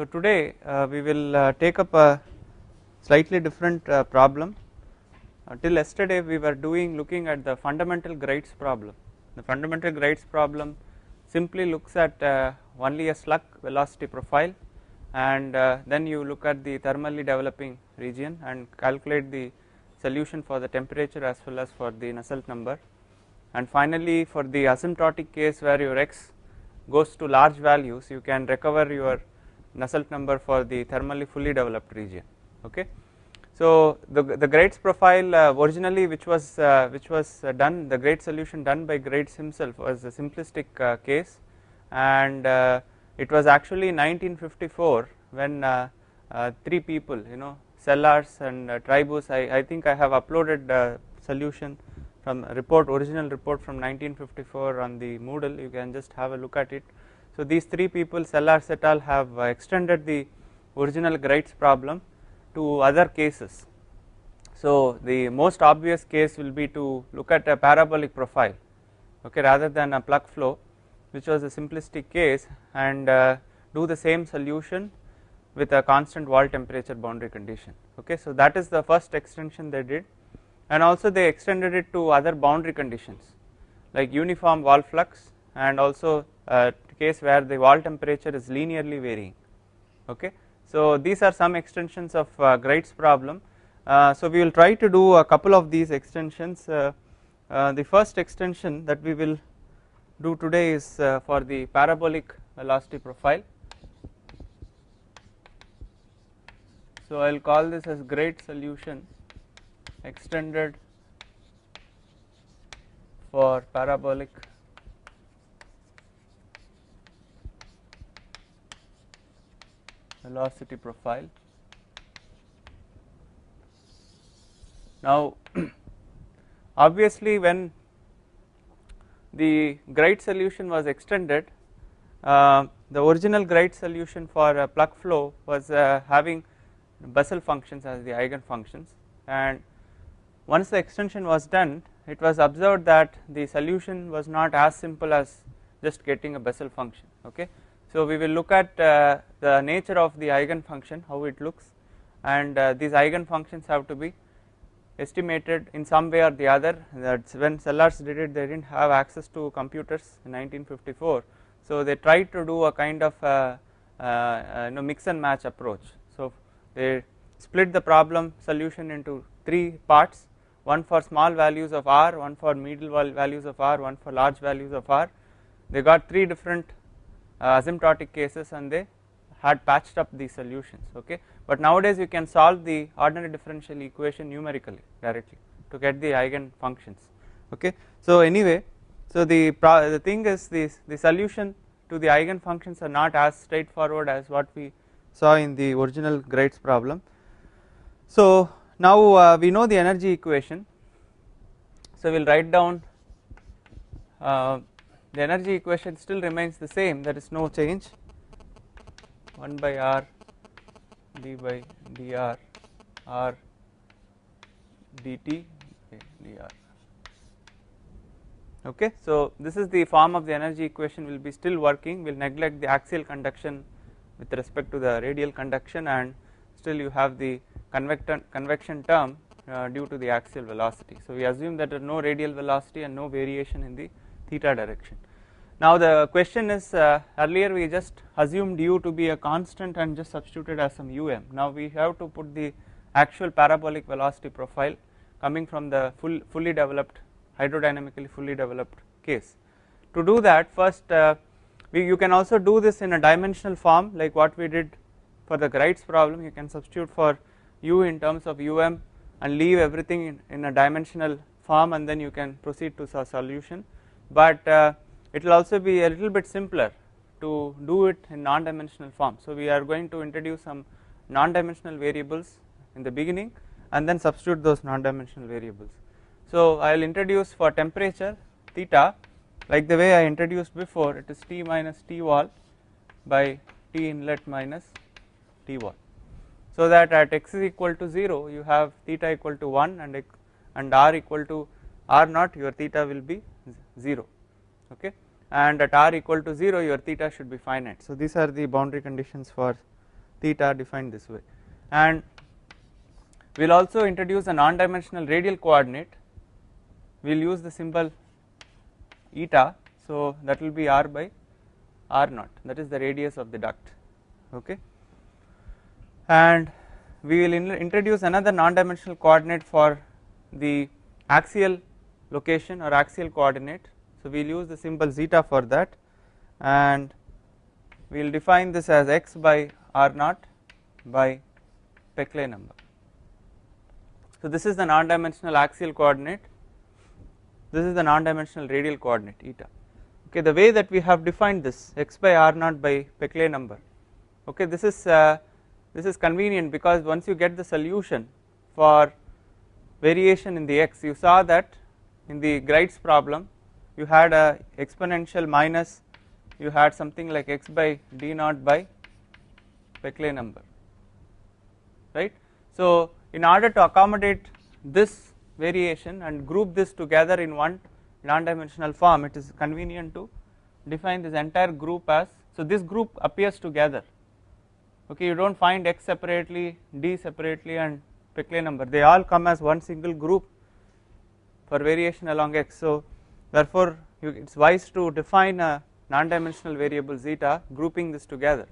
So today we will take up a slightly different problem. Till yesterday we were looking at the fundamental Graitz problem. The fundamental Graitz problem simply looks at only a slug velocity profile, and then you look at the thermally developing region and calculate the solution for the temperature as well as for the Nusselt number, and finally for the asymptotic case where your x goes to large values, you can recover your Nusselt number for the thermally fully developed region. Okay. So the Graitz profile originally which was done, the Graitz solution done by Graitz himself was a simplistic case, and it was actually 1954 when three people, Sellars and Tribus. I think I have uploaded the solution from original report from 1954 on the Moodle. You can just have a look at it. So these three people, Sellars et al, have extended the original Graitz problem to other cases. So the most obvious case will be to look at a parabolic profile, okay, rather than a plug flow, which was a simplistic case, and do the same solution with a constant wall temperature boundary condition. Okay, so that is the first extension they did, and also they extended it to other boundary conditions like uniform wall flux, and also a case where the wall temperature is linearly varying. Okay. So these are some extensions of Graitz problem. So we will try to do a couple of these extensions. The first extension that we will do today is for the parabolic velocity profile. So I will call this as Graitz solution extended for parabolic velocity profile. Now obviously when the Graitz solution was extended, the original Graitz solution for a plug flow was having Bessel functions as the eigen functions, and once the extension was done, it was observed that the solution was not as simple as just getting a Bessel function. Okay. So we will look at the nature of the eigen function, how it looks, and these eigen functions have to be estimated in some way or the other. That's when Sellars did it, they didn't have access to computers in 1954, so they tried to do a kind of mix and match approach. So they split the problem solution into three parts, one for small values of r, one for middle values of r, one for large values of r. They got three different asymptotic cases and they had patched up the solutions. Okay. But nowadays you can solve the ordinary differential equation numerically directly to get the eigen functions. Okay. So anyway, so the thing is the solution to the eigen functions are not as straightforward as what we saw in the original Graitz problem. So now we know the energy equation, so we will write down the energy equation still remains the same, there is no change, 1 by r d by dr r dt dr. Okay. So this is the form of the energy equation will be still working. We will neglect the axial conduction with respect to the radial conduction, and still you have the convection term due to the axial velocity. So we assume that there is no radial velocity and no variation in the theta direction. Now the question is, earlier we just assumed u to be a constant and just substituted as some um. Now we have to put the actual parabolic velocity profile coming from the fully developed, hydrodynamically fully developed case. To do that, first you can also do this in a dimensional form like what we did for the Graitz problem. You can substitute for u in terms of um and leave everything in a dimensional form, and then you can proceed to a solution. But it will also be a little bit simpler to do it in non-dimensional form. So we are going to introduce some non-dimensional variables in the beginning and then substitute those non-dimensional variables. So I will introduce for temperature theta like the way I introduced before, it is T minus T wall by T inlet minus T wall, so that at x is equal to 0 you have theta equal to 1 and r equal to r naught, your theta will be 0. Okay. And at r equal to 0 your theta should be finite. So these are the boundary conditions for theta defined this way. And we will also introduce a non-dimensional radial coordinate. We will use the symbol eta, so that will be r by r naught, that is the radius of the duct. Okay. And we will introduce another non-dimensional coordinate for the axial location or axial coordinate, so we will use the symbol zeta for that, and we will define this as x by r naught by Peclet number. So this is the non-dimensional axial coordinate, this is the non-dimensional radial coordinate eta. Okay, the way that we have defined this x by r naught by Peclet number, okay, this is convenient because once you get the solution for variation in the x, you saw that in the Greitz problem you had a exponential minus, you had something like x by d naught by Peclet number, right. So in order to accommodate this variation and group this together in one non-dimensional form, it is convenient to define this entire group as, so this group appears together, okay, you do not find x separately, d separately and Peclet number, they all come as one single group for variation along x. So therefore it is wise to define a non-dimensional variable zeta grouping this together.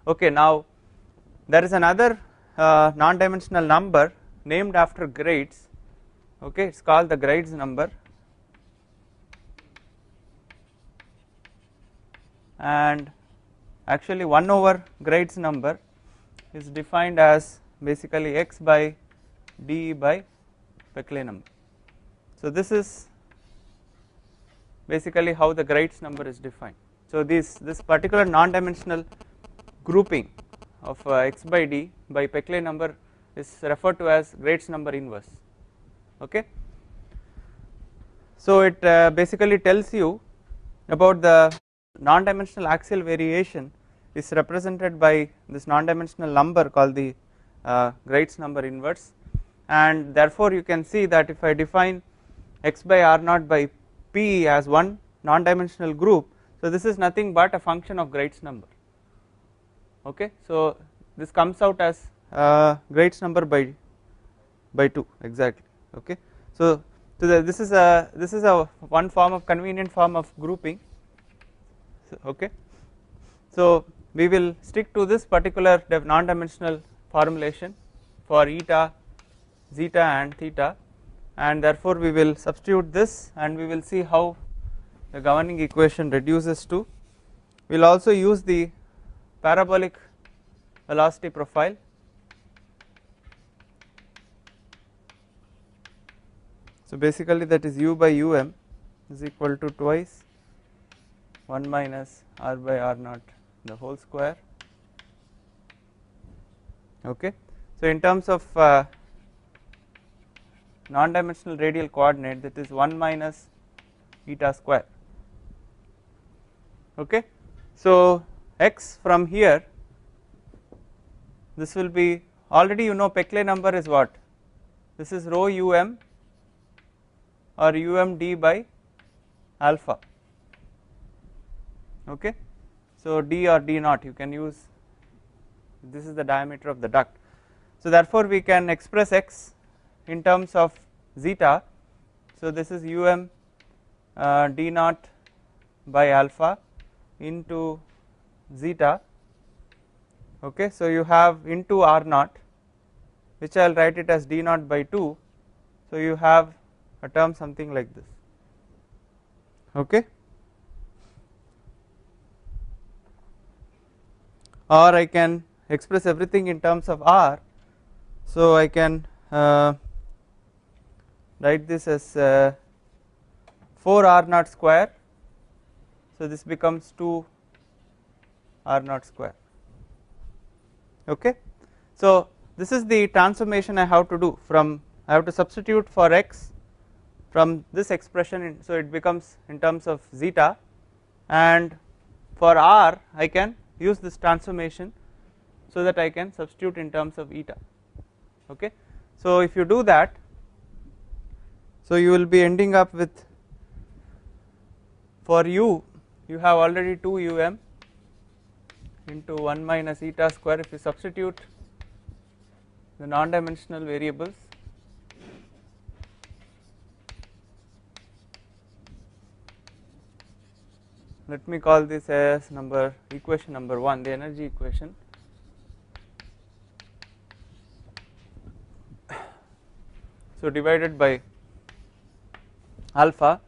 Okay, now there is another non-dimensional number named after Greitz, okay, it is called the Greitz number, and actually 1 over Greitz number is defined as basically x by d by Peclet number. So this is basically how the Greitz number is defined. So this particular non-dimensional grouping of x by d by Peclet number is referred to as Greitz number inverse. Okay. So it basically tells you about the non-dimensional axial variation is represented by this non-dimensional number called the Greitz number inverse, and therefore you can see that if I define x by r naught by p as one non-dimensional group, so this is nothing but a function of Greitz number. Okay, so this comes out as Greitz number by 2 exactly. Okay, so this is a one form of convenient form of grouping. Okay, so we will stick to this particular non-dimensional formulation for eta, zeta and theta, and therefore we will substitute this and we will see how the governing equation reduces to. We will also use the parabolic velocity profile. So basically that is u by um is equal to twice 1 minus r by r naught the whole square. Okay, so in terms of non-dimensional radial coordinate, that is 1 minus eta square. Okay, so x from here, this will be, already you know Peclet number is what, this is rho um or umd by alpha. Okay, so d or d naught you can use, this is the diameter of the duct. So therefore we can express x in terms of zeta, so this is d naught by alpha into zeta. Okay, so you have into r naught, which I will write it as d naught by 2, so you have a term something like this. Okay, or I can express everything in terms of r, so I can write this as 4 r naught square, so this becomes 2 r naught square. Okay, so this is the transformation I have to do from, I have to substitute for x from this expression, so it becomes in terms of zeta, and for r I can use this transformation so that I can substitute in terms of eta. Okay, so if you do that, so you will be ending up with, for u you have already 2 um into 1 minus eta square. If you substitute the non-dimensional variables, let me call this as equation number 1, the energy equation. So divided by alpha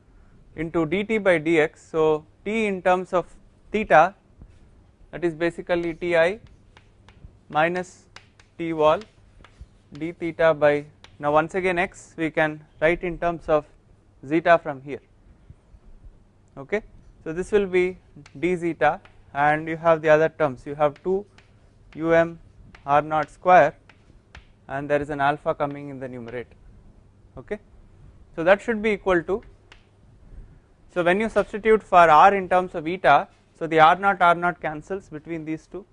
into dt by dx. So t in terms of theta, that is basically Ti minus T wall d theta by, now once again x we can write in terms of zeta from here, okay. So this will be d zeta, and you have the other terms, you have 2 um r naught square, and there is an alpha coming in the numerator, okay. So that should be equal to, so when you substitute for r in terms of eta, so the r naught cancels between these two,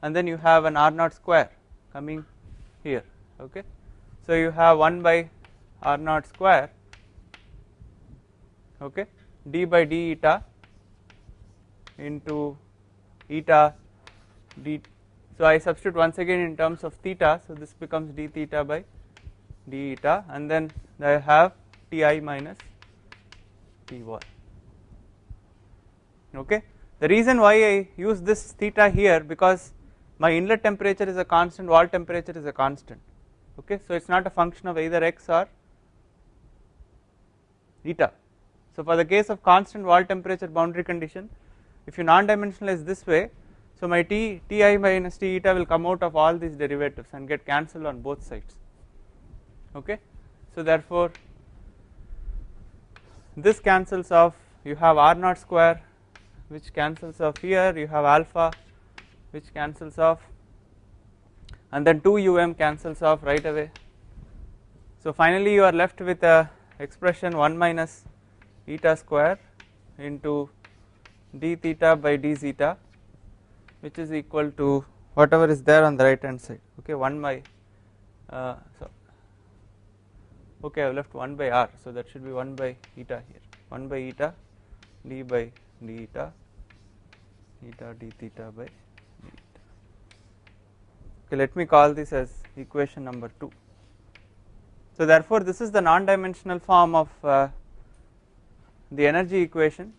and then you have an r naught square coming here, okay. So you have 1 by r naught square, okay, d by d eta into eta d. So I substitute once again in terms of theta, so this becomes d theta by d eta, and then I have Ti minus T wall, okay. The reason why I use this theta here, because my inlet temperature is a constant, wall temperature is a constant, okay. So it is not a function of either x or eta. So for the case of constant wall temperature boundary condition, if you non-dimensionalize this way, so my Ti minus T eta will come out of all these derivatives and get cancelled on both sides, okay. So therefore this cancels off, you have r naught square which cancels off here, you have alpha which cancels off, and then 2 cancels off right away. So finally you are left with a expression 1 minus eta square into d theta by d zeta, which is equal to whatever is there on the right hand side, okay, 1 by okay, I have left 1 by r, so that should be 1 by eta here, 1 by eta d by d eta d theta by d eta. Okay, let me call this as equation number 2. So therefore this is the non-dimensional form of the energy equation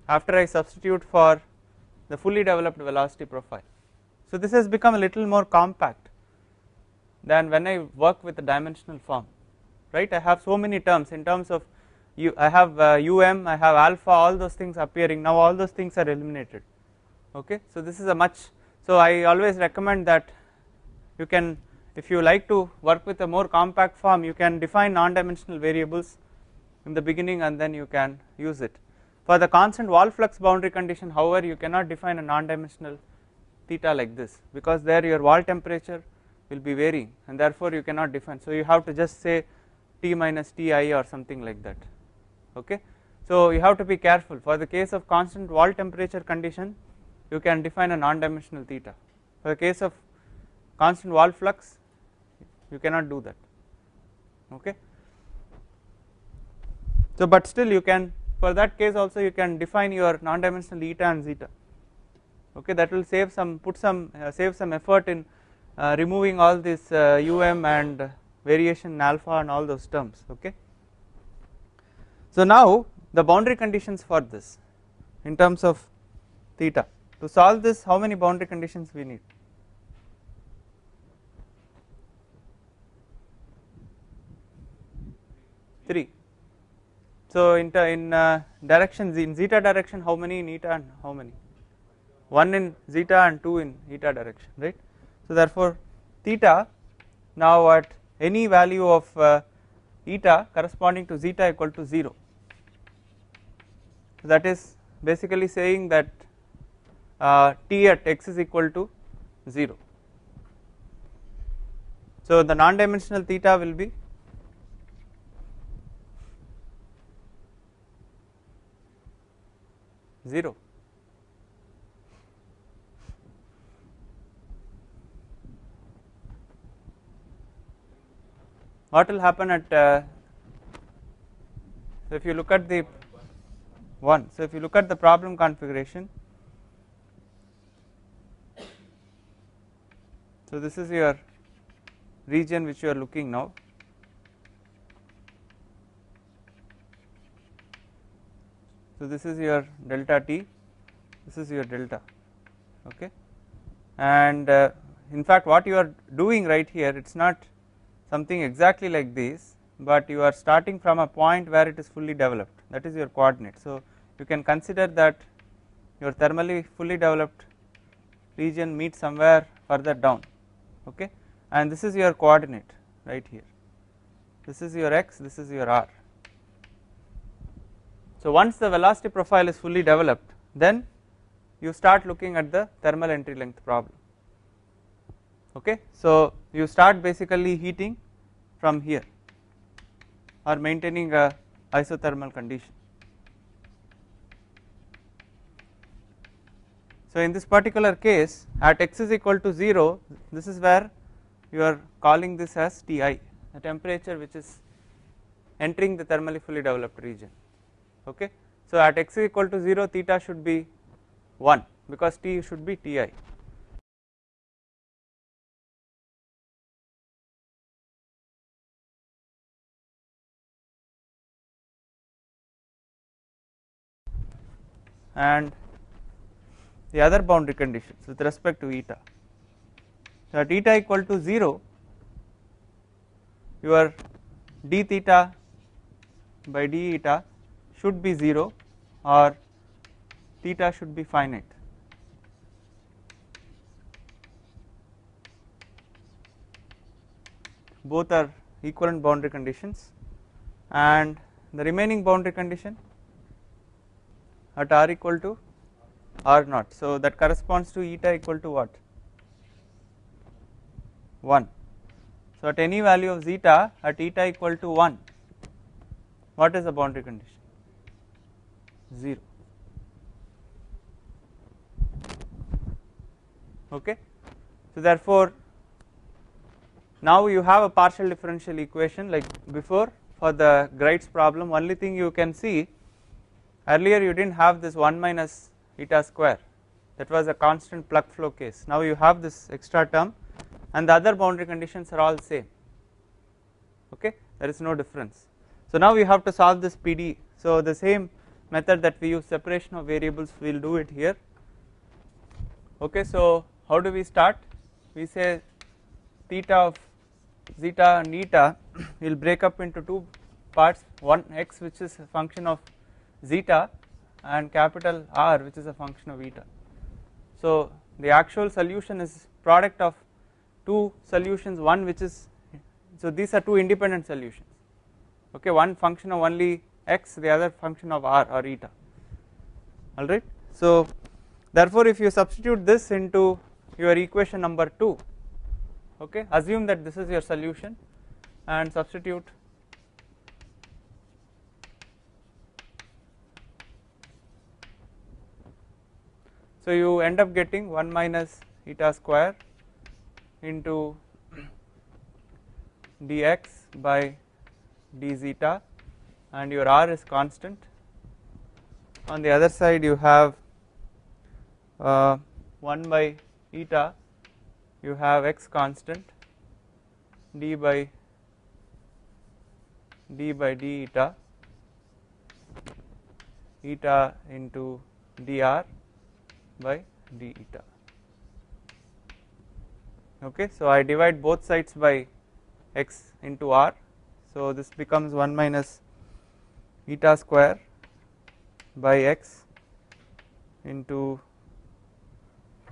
after I substitute for the fully developed velocity profile. So this has become a little more compact than when I work with the dimensional form, right. I have so many terms in terms of I have I have alpha, all those things appearing, now all those things are eliminated, okay. So this is a much, so I always recommend that you can, if you like to work with a more compact form, you can define non-dimensional variables in the beginning and then you can use it. For the constant wall flux boundary condition, however, you cannot define a non-dimensional theta like this, because there your wall temperature will be varying and therefore you cannot define, so you have to just say T minus Ti or something like that, okay. So you have to be careful, for the case of constant wall temperature condition you can define a non-dimensional theta, for the case of constant wall flux you cannot do that, okay. So but still you can, for that case also you can define your non-dimensional eta and zeta, okay. That will save some, save some effort in removing all this and variation in alpha and all those terms, okay. So now the boundary conditions for this in terms of theta, to solve this how many boundary conditions we need? 3. So in direction in zeta direction, how many in eta and how many? 1 in zeta and 2 in eta direction, right. So therefore theta now at any value of eta corresponding to zeta equal to 0, so that is basically saying that t at x is equal to 0. So the non-dimensional theta will be 0. What will happen at so if you look at the 1, so if you look at the problem configuration, So this is your region which you are looking now. So this is your delta t, this is your delta, okay. And in fact what you are doing right here, it is not something exactly like this, but you are starting from a point where it is fully developed, that is your coordinate. So you can consider that your thermally fully developed region meets somewhere further down, okay, and this is your coordinate right here, this is your x, this is your r. So once the velocity profile is fully developed, then you start looking at the thermal entry length problem, okay. So you start basically heating from here or maintaining a isothermal condition. So in this particular case, at x is equal to 0, this is where you are calling this as Ti, the temperature which is entering the thermally fully developed region, okay. So at x is equal to 0, theta should be 1 because T should be Ti. And the other boundary conditions with respect to eta. So at eta equal to 0, your d theta by d eta should be 0 or theta should be finite. Both are equivalent boundary conditions, and the remaining boundary condition at r equal to r naught. So that corresponds to eta equal to what? 1. So at any value of zeta at eta equal to 1, what is the boundary condition? 0. Okay. So therefore now you have a partial differential equation like before for the Gright's problem. Only thing you can see, earlier you did not have this 1 minus eta square, that was a constant plug flow case. Now you have this extra term and the other boundary conditions are all same, okay, there is no difference. So now you have to solve this PD. So the same method that we use separation of variables, we will do it here, okay. So how do we start? We say theta of zeta and eta will break up into two parts, one x which is a function of zeta and capital R which is a function of eta. So the actual solution is product of two solutions, one which is, so these are two independent solutions, okay, one function of only x, the other function of r or eta, alright. So therefore if you substitute this into your equation number 2, okay, assume that this is your solution and substitute so you end up getting 1 minus eta square into dx by d zeta and your r is constant. On the other side you have 1 by eta, you have x constant, d by d eta, eta into dr by d eta, okay. So I divide both sides by x into r, so this becomes 1 minus eta square by x into,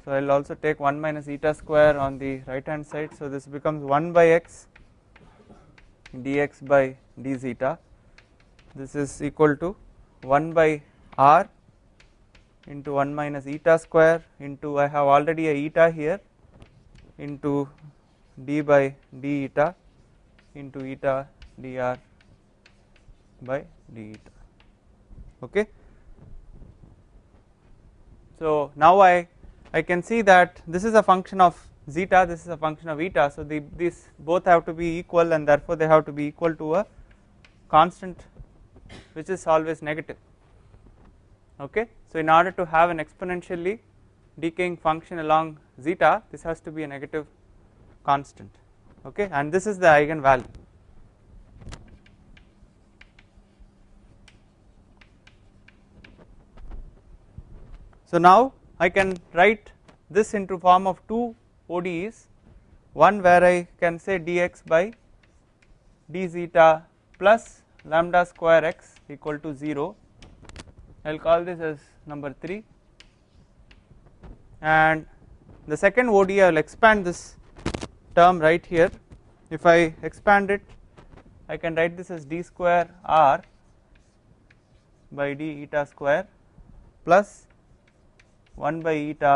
so I will also take 1 minus eta square on the right hand side, so this becomes 1 by x dx by d zeta, this is equal to 1 by r into 1 minus eta square into, I have already a eta here, into d by d eta into eta dr by d eta, okay. So now I can see that this is a function of zeta, this is a function of eta, so these both have to be equal and therefore they have to be equal to a constant which is always negative, okay. So in order to have an exponentially decaying function along zeta, this has to be a negative constant, okay, and this is the eigenvalue. So now I can write this into form of two ODEs, one where I can say dx by d zeta plus lambda square x equal to 0, I will call this as number 3, and the second ODE I will expand this term right here. If I expand it, I can write this as d square r by d eta square plus 1 by eta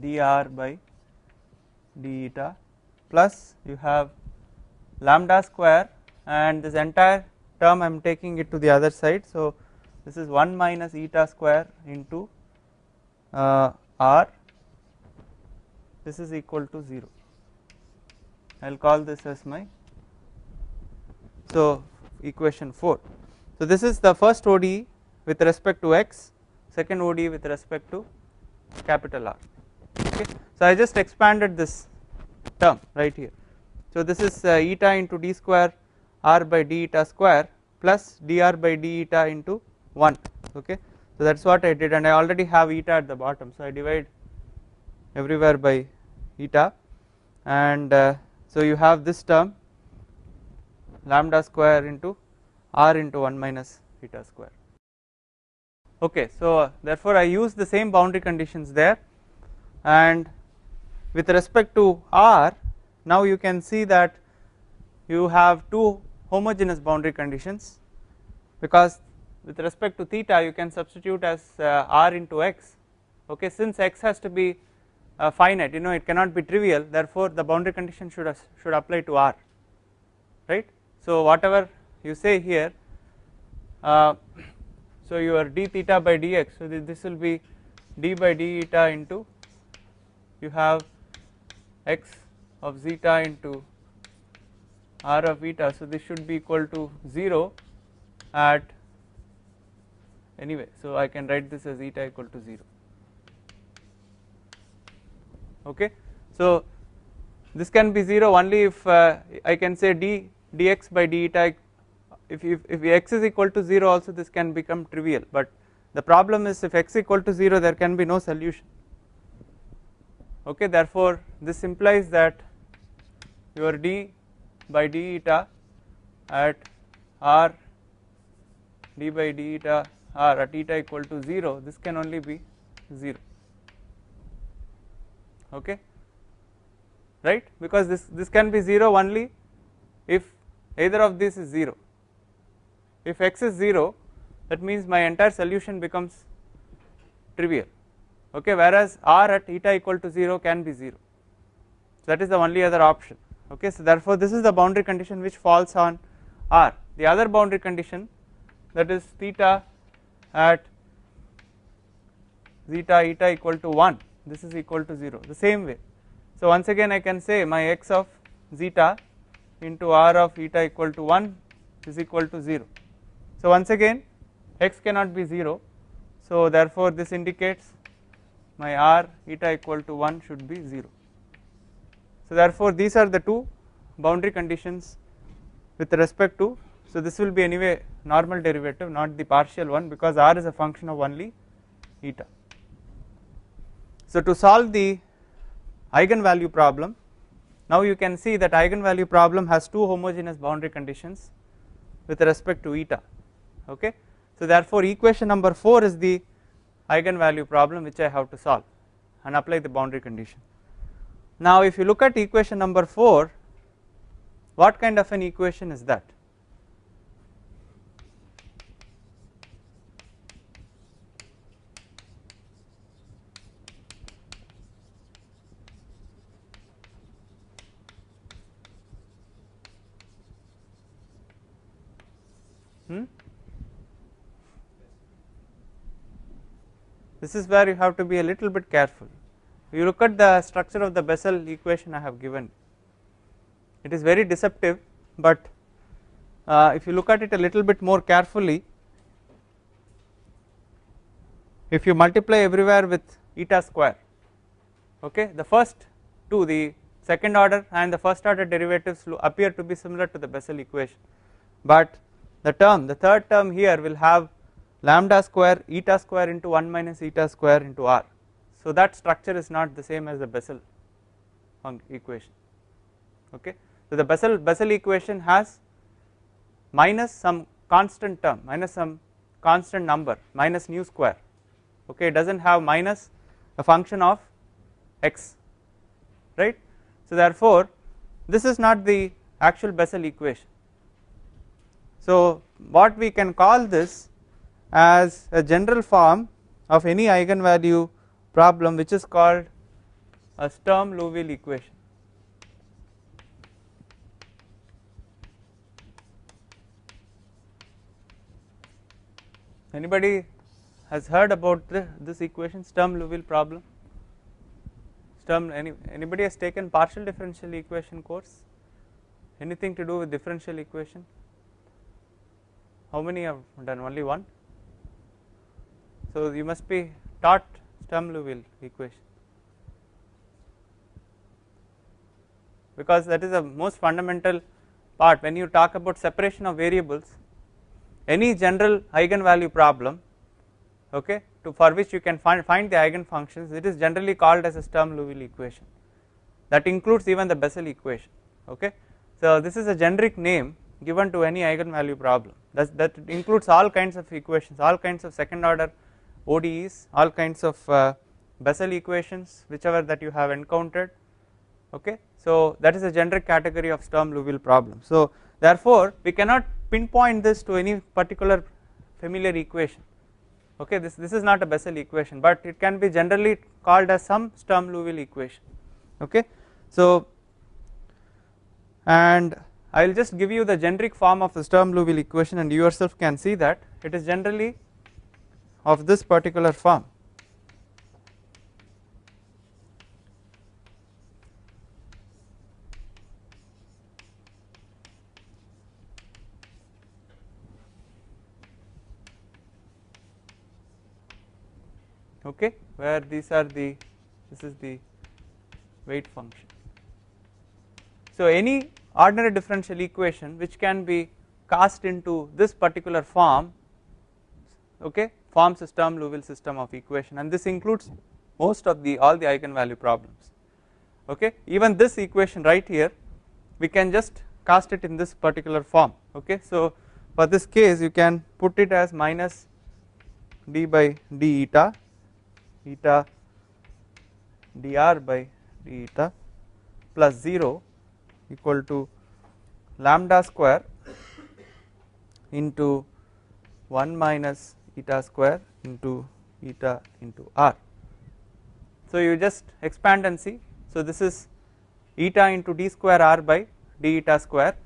dr by d eta plus you have lambda square, and this entire term I am taking it to the other side. So this is 1 minus eta square into r, this is equal to 0. I will call this as my equation 4. So this is the first ODE with respect to x, second ODE with respect to capital R. Okay. So I just expanded this term right here. So this is eta into d square r by d eta square plus dr by d eta into 1. Okay. So that is what I did, and I already have eta at the bottom, so I divide everywhere by eta, and so you have this term lambda square into r into 1 minus eta square. Okay, so therefore I use the same boundary conditions there, and with respect to r, now you can see that you have two homogeneous boundary conditions, because with respect to theta you can substitute as r into x. Okay, since x has to be finite, it cannot be trivial, therefore the boundary condition should apply to r, right. So whatever you say here, so your d theta by dx, so this will be d by d eta into, you have x of zeta into r of eta, so this should be equal to 0 at anyway, so I can write this as eta equal to 0. Okay, so this can be 0 only if I can say dx by d eta, if x is equal to 0 also this can become trivial, but the problem is if x equal to 0 there can be no solution. Okay, therefore this implies that your d by d eta at r d by d eta r at eta equal to 0, this can only be 0. Okay, right, because this can be 0 only if either of these is 0. If x is 0, that means my entire solution becomes trivial. Okay, whereas r at eta equal to 0 can be 0, so that is the only other option. Okay, so therefore this is the boundary condition which falls on r. The other boundary condition, that is theta at zeta eta equal to 1, this is equal to 0, the same way. So once again I can say my x of zeta into r of eta equal to 1 is equal to 0. So once again x cannot be 0, so therefore this indicates my r eta equal to 1 should be 0. So therefore these are the two boundary conditions with respect to, so this will be anyway normal derivative, not the partial one, because r is a function of only eta. So to solve the eigenvalue problem, now you can see that eigenvalue problem has two homogeneous boundary conditions with respect to eta. Okay, so therefore equation number 4 is the eigenvalue problem which I have to solve and apply the boundary condition. Now if you look at equation number 4, what kind of an equation is that? This is where you have to be a little bit careful. You look at the structure of the Bessel equation I have given, it is very deceptive, but if you look at it a little bit more carefully, if you multiply everywhere with eta square, okay, the first 2, the second order and the first order derivatives appear to be similar to the Bessel equation, but the third term here will have lambda square eta square into 1 minus eta square into r. So that structure is not the same as the Bessel equation. Okay, so the Bessel equation has minus some constant term, minus some constant number, minus nu square. Okay, it does not have minus a function of x, right. So therefore this is not the actual Bessel equation. So what we can call this as a general form of any eigenvalue problem, which is called a Sturm-Liouville equation. Anybody has heard about this equation, Sturm-Liouville problem? Anybody has taken partial differential equation course? Anything to do with differential equation? How many have done? Only one? So you must be taught Sturm-Liouville equation, because that is the most fundamental part when you talk about separation of variables. Any general eigenvalue problem, okay, for which you can find the eigenfunctions, it is generally called as a Sturm-Liouville equation. That includes even the Bessel equation. Okay, so this is a generic name given to any eigenvalue problem. That includes all kinds of equations, all kinds of second order ODEs, all kinds of Bessel equations, whichever that you have encountered. Okay, so that is a generic category of Sturm-Liouville problem. So therefore we cannot pinpoint this to any particular familiar equation. Okay, this is not a Bessel equation, but it can be generally called as some Sturm-Liouville equation. Okay, so and I will just give you the generic form of the Sturm-Liouville equation, and you yourself can see that it is generally of this particular form. Okay, where this is the weight function. So any ordinary differential equation which can be cast into this particular form, okay, forms a Sturm-Liouville system of equation, and this includes most of all the eigenvalue problems. Okay, even this equation right here, we can just cast it in this particular form. Okay, so for this case you can put it as minus d by d eta dr by d eta plus 0 equal to lambda square into 1 minus eta square into eta into r. So you just expand and see. So this is eta into d square r by d eta square,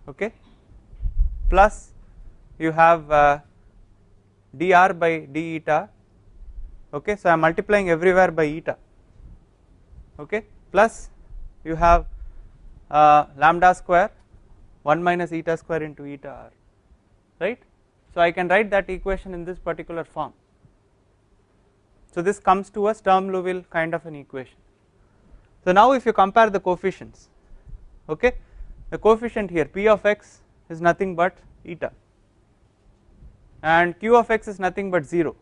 okay, plus you have dr by d eta. Okay, so I am multiplying everywhere by eta, okay, plus you have lambda square 1 minus eta square into eta r, right. So I can write that equation in this particular form. So this comes to a Sturm-Liouville kind of an equation. So now if you compare the coefficients, okay, the coefficient here p of x is nothing but eta, and q of x is nothing but 0,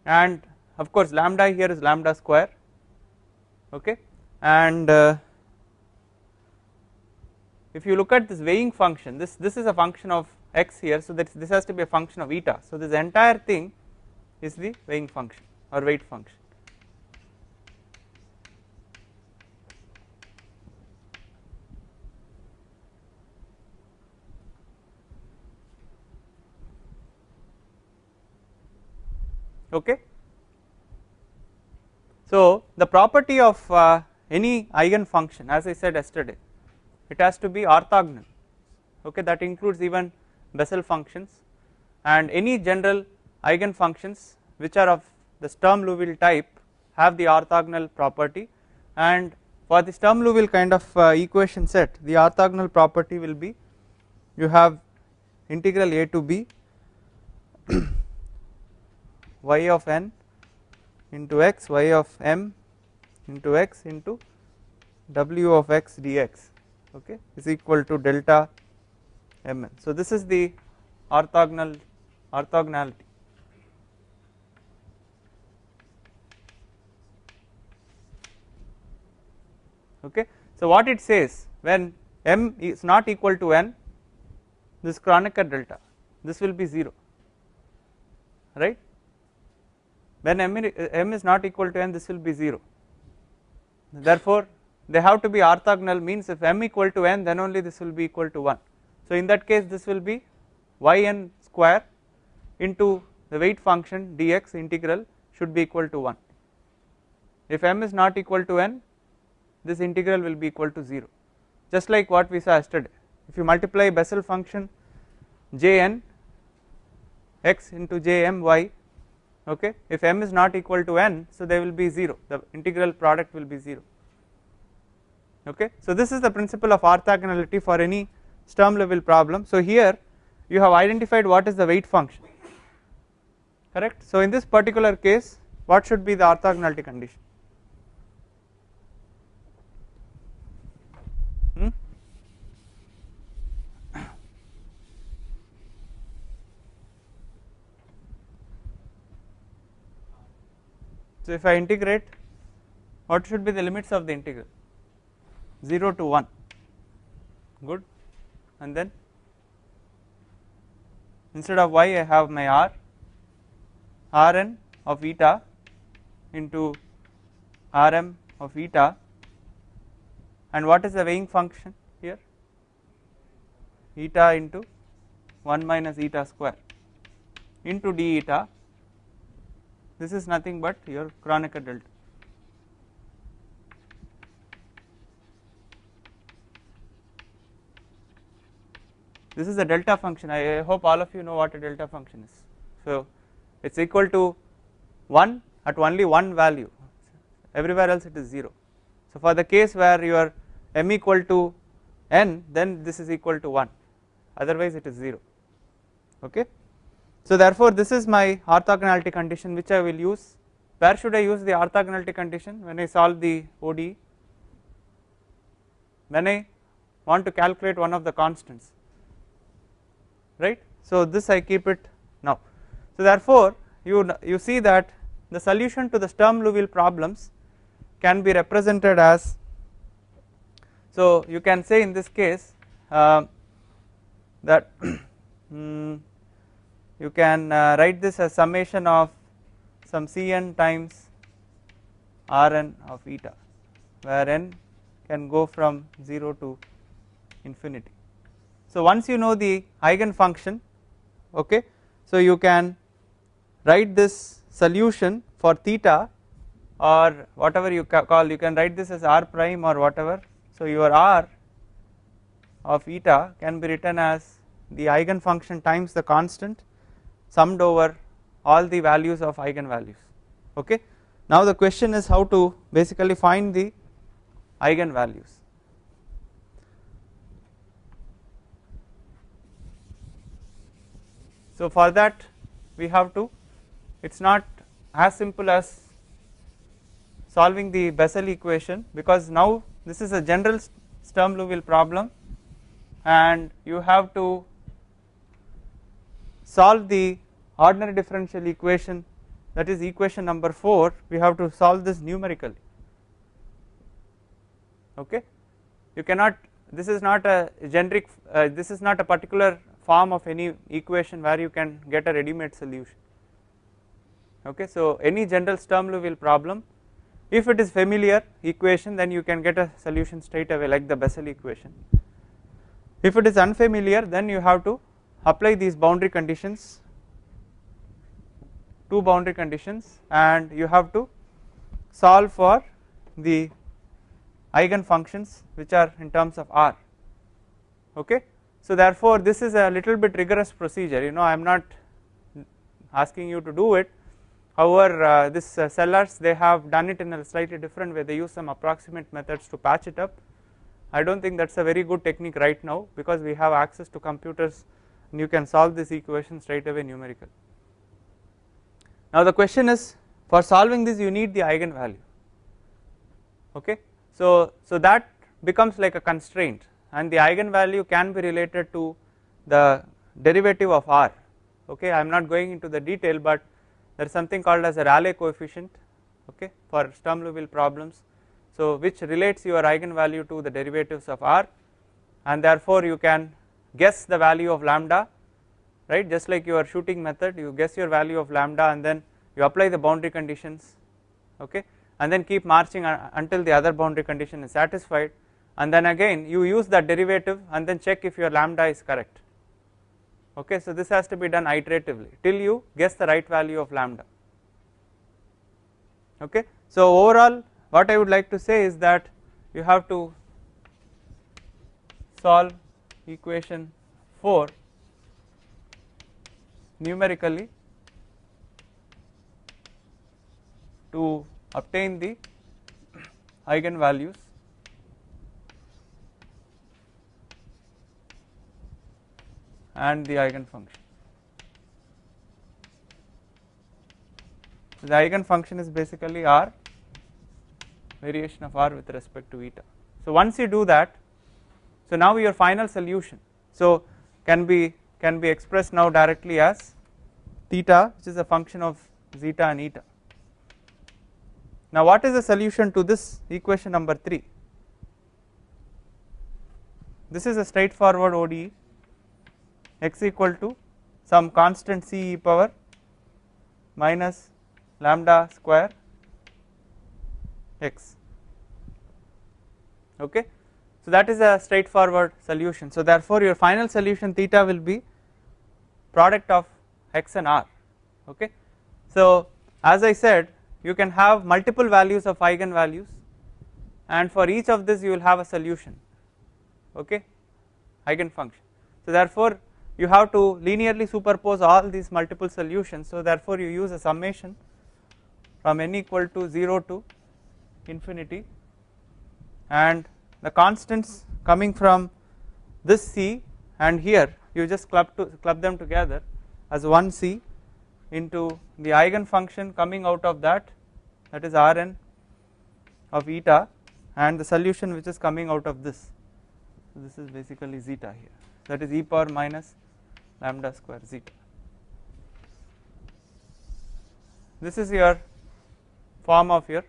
and of course lambda here is lambda square, okay, and if you look at this weighing function, this is a function of x here, so that this has to be a function of eta. So this entire thing is the weighing function or weight function. Okay. So the property of any eigenfunction, as I said yesterday, it has to be orthogonal. Okay, that includes even Bessel functions, and any general eigenfunctions which are of the Sturm-Liouville type have the orthogonal property, and for the Sturm-Liouville kind of equation set, the orthogonal property will be, you have integral a to b y of n into x y of m into x into w of x dx, okay, is equal to delta mn. So this is the orthogonality. Okay. So what it says, when m is not equal to n, this Kronecker delta, this will be 0, right. When m is not equal to n, this will be 0. Therefore they have to be orthogonal, means if m equal to n, then only this will be equal to 1. So in that case this will be yn square into the weight function dx integral should be equal to 1. If m is not equal to n, this integral will be equal to 0, just like what we saw yesterday. If you multiply Bessel function jn x into jm y, okay, if m is not equal to n, so they will be 0, the integral product will be 0. Okay. So this is the principle of orthogonality for any Sturm Liouville problem. So here you have identified what is the weight function, correct. So in this particular case, what should be the orthogonality condition? So if I integrate, what should be the limits of the integral? 0 to 1, good, and then instead of y I have my r, Rn of eta into Rm of eta, and what is the weighing function here? Eta into 1 minus eta square into d eta. This is nothing but your Kronecker delta. This is the delta function. I hope all of you know what a delta function is. So it is equal to 1 at only one value, everywhere else it is 0. So for the case where your m equal to n, then this is equal to 1, otherwise it is 0. Okay. So therefore this is my orthogonality condition which I will use. Where should I use the orthogonality condition? When I solve the ODE, when I want to calculate one of the constants, right. So this I keep it now. So therefore you see that the solution to the Sturm Liouville problems can be represented as, so you can say in this case that you can write this as summation of some Cn times Rn of eta, where n can go from 0 to infinity. So once you know the eigen function, okay, so you can write this solution for theta or whatever you call, you can write this as r prime or whatever. So your r of eta can be written as the eigen function times the constant summed over all the values of eigenvalues. Okay. Now the question is how to basically find the eigenvalues. So for that we have to, it is not as simple as solving the Bessel equation, because now this is a general Sturm Liouville problem and you have to solve the ordinary differential equation, that is equation number 4, we have to solve this numerically. Okay. You cannot, this is not a generic, this is not a particular form of any equation where you can get a ready-made solution. Okay. So any general Sturm Liouville problem, if it is familiar equation, then you can get a solution straight away like the Bessel equation. If it is unfamiliar, then you have to apply these boundary conditions, two boundary conditions, and you have to solve for the eigen functions which are in terms of r. Okay. So therefore this is a little bit rigorous procedure, you know, I am not asking you to do it. However, this sellers, they have done it in a slightly different way, they use some approximate methods to patch it up. I do not think that is a very good technique right now, because we have access to computers and you can solve this equation straight away numerically. Now the question is, for solving this you need the eigenvalue, okay. So that becomes like a constraint, and the eigenvalue can be related to the derivative of R, okay. I am not going into the detail, but there is something called as a Rayleigh coefficient, okay, for Sturm Liouville problems, so which relates your eigenvalue to the derivatives of R, and therefore you can guess the value of lambda, right, just like your shooting method, you guess your value of lambda and then you apply the boundary conditions, okay, and then keep marching until the other boundary condition is satisfied, and then again you use that derivative and then check if your lambda is correct, okay. So this has to be done iteratively till you guess the right value of lambda, okay. So overall what I would like to say is that you have to solve equation 4 numerically to obtain the eigenvalues and the eigenfunction. So the eigenfunction is basically R, variation of R with respect to eta. So once you do that, so now your final solution, so can be expressed now directly as theta, which is a function of zeta and eta. Now what is the solution to this equation number 3? This is a straightforward ODE, x equal to some constant c e power minus lambda square x, okay. So that is a straightforward solution. So therefore your final solution theta will be product of x and r, okay. So as I said, you can have multiple values of eigenvalues, and for each of this you will have a solution, okay, eigenfunction. So therefore you have to linearly superpose all these multiple solutions, so therefore you use a summation from n equal to 0 to infinity, and the constants coming from this c and here you just club them together as 1c into the eigenfunction coming out of that is Rn of eta, and the solution which is coming out of this, so this is basically zeta here, that is e power minus lambda square zeta. This is your form of your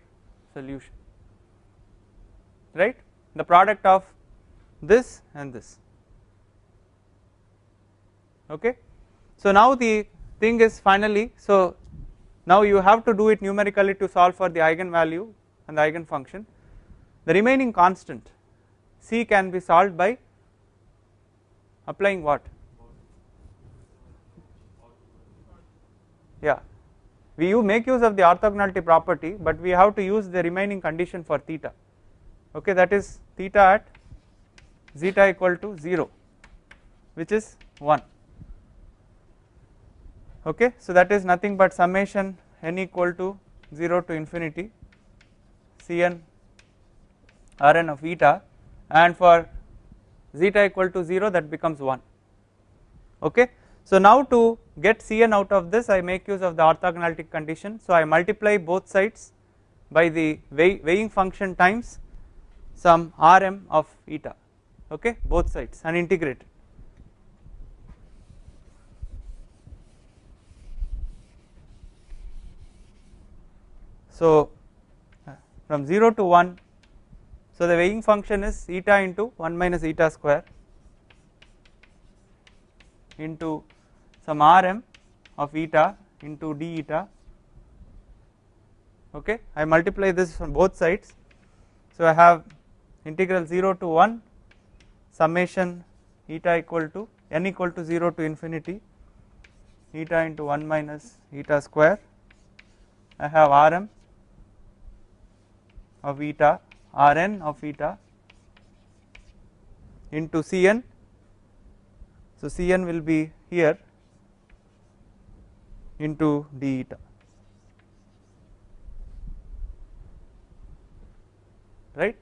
solution, right, the product of this and this, okay. So now the thing is finally, so now you have to do it numerically to solve for the eigenvalue and the eigenfunction. The remaining constant c can be solved by applying what? Yeah, we make use of the orthogonality property, but we have to use the remaining condition for theta, okay, that is theta at zeta equal to 0, which is 1, okay. So that is nothing but summation n equal to 0 to infinity Cn Rn of eta, and for zeta equal to 0 that becomes 1, okay. So now to get Cn out of this I make use of the orthogonality condition, so I multiply both sides by the weighing function times some Rm of eta, okay, both sides, and integrate it. So from 0 to 1, so the weighing function is eta into 1 minus eta square into some Rm of eta into d eta, okay. I multiply this on both sides, so I have integral 0 to 1 summation eta equal to n equal to 0 to infinity eta into 1 minus eta square, I have Rm of eta, Rn of eta into Cn, so Cn will be here into d eta, right.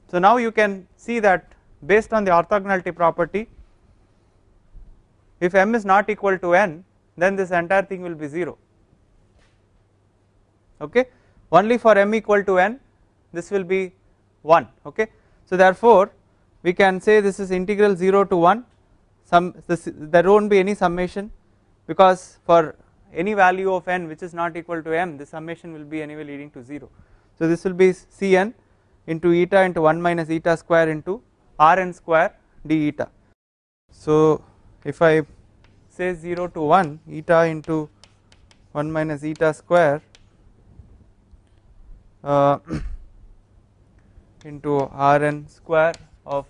So now you can see that based on the orthogonality property, if m is not equal to n, then this entire thing will be 0, okay. Only for m equal to n this will be 1, okay. So therefore we can say this is integral 0 to 1, there won't be any summation, because for any value of n which is not equal to m, the summation will be anyway leading to 0. So this will be Cn into eta into 1 minus eta square into Rn square d eta. So if I say 0 to 1, eta into 1 minus eta square into Rn square of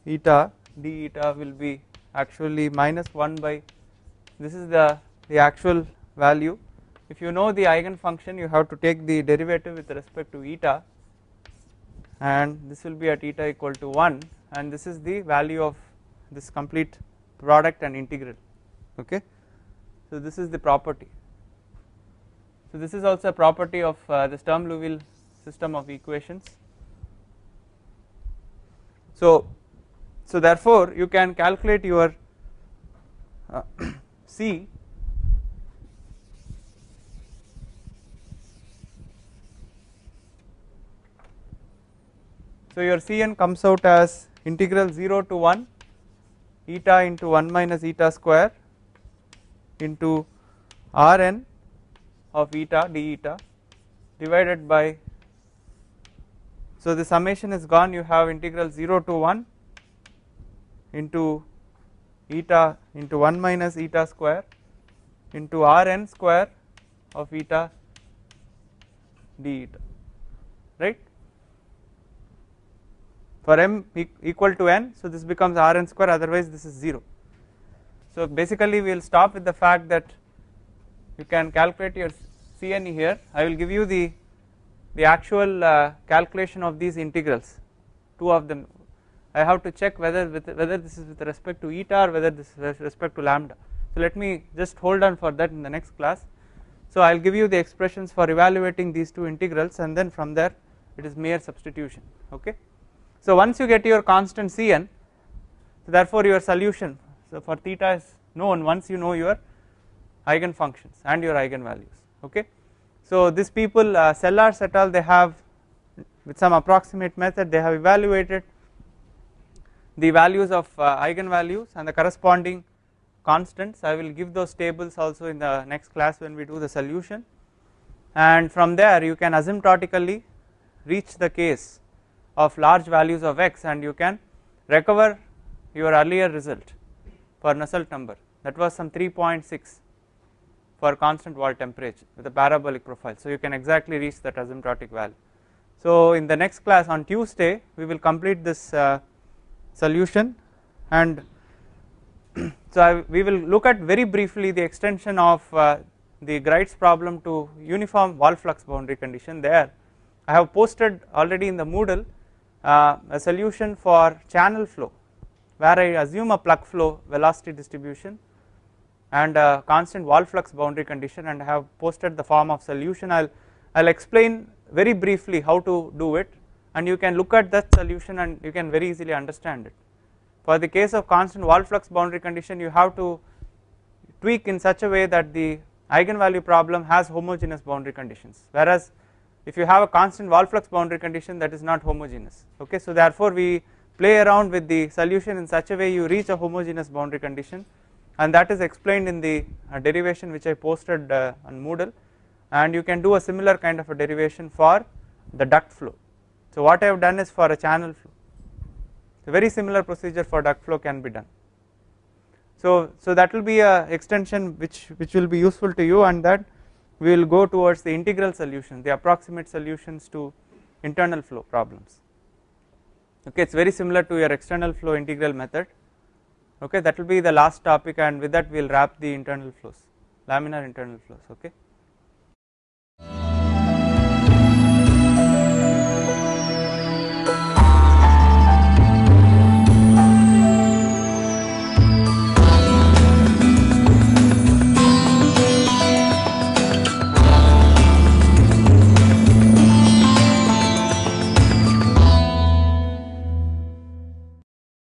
eta d eta will be actually minus 1 by, this is the actual value. If you know the eigen function, you have to take the derivative with respect to eta, and this will be at eta equal to 1, and this is the value of this complete product and integral, okay. So this is the property. So this is also a property of the Sturm-Liouville system of equations. So therefore you can calculate your C so your Cn comes out as integral 0 to 1 eta into 1 minus eta square into Rn of eta d eta divided by, so the summation is gone, you have integral 0 to 1 into eta into 1 minus eta square into Rn square of eta d eta, right. For m equal to n, so this becomes Rn square, otherwise this is 0. So basically we will stop with the fact that you can calculate your Cn here. I will give you the actual calculation of these integrals, two of them. I have to check whether this is with respect to eta or whether this is with respect to lambda. So let me just hold on for that in the next class. So I will give you the expressions for evaluating these two integrals, and then from there it is mere substitution, okay. So once you get your constant Cn, so therefore your solution, so for theta is known once you know your eigen functions and your eigen values, okay. So these people Sellars et al, they have, with some approximate method, they have evaluated the values of eigen values and the corresponding constants. I will give those tables also in the next class when we do the solution, and from there you can asymptotically reach the case of large values of x, and you can recover your earlier result for Nusselt number, that was some 3.6 for constant wall temperature with a parabolic profile. So you can exactly reach that asymptotic value. So in the next class on Tuesday we will complete this solution, and so we will look at very briefly the extension of the Greitz problem to uniform wall flux boundary condition. There I have posted already in the Moodle a solution for channel flow, where I assume a plug flow velocity distribution and a constant wall flux boundary condition, and I have posted the form of solution. I'll explain very briefly how to do it, and you can look at that solution and you can very easily understand it. For the case of constant wall flux boundary condition, you have to tweak in such a way that the eigenvalue problem has homogeneous boundary conditions, whereas if you have a constant wall flux boundary condition, that is not homogeneous, okay. So therefore we play around with the solution in such a way you reach a homogeneous boundary condition, and that is explained in the derivation which I posted on Moodle, and you can do a similar kind of a derivation for the duct flow. So what I have done is for a channel flow, a very similar procedure for duct flow can be done. So that will be a extension which will be useful to you, and that we will go towards the integral solutions, the approximate solutions to internal flow problems, okay. It is very similar to your external flow integral method, okay. That will be the last topic, and with that we will wrap the internal flows, laminar internal flows, okay.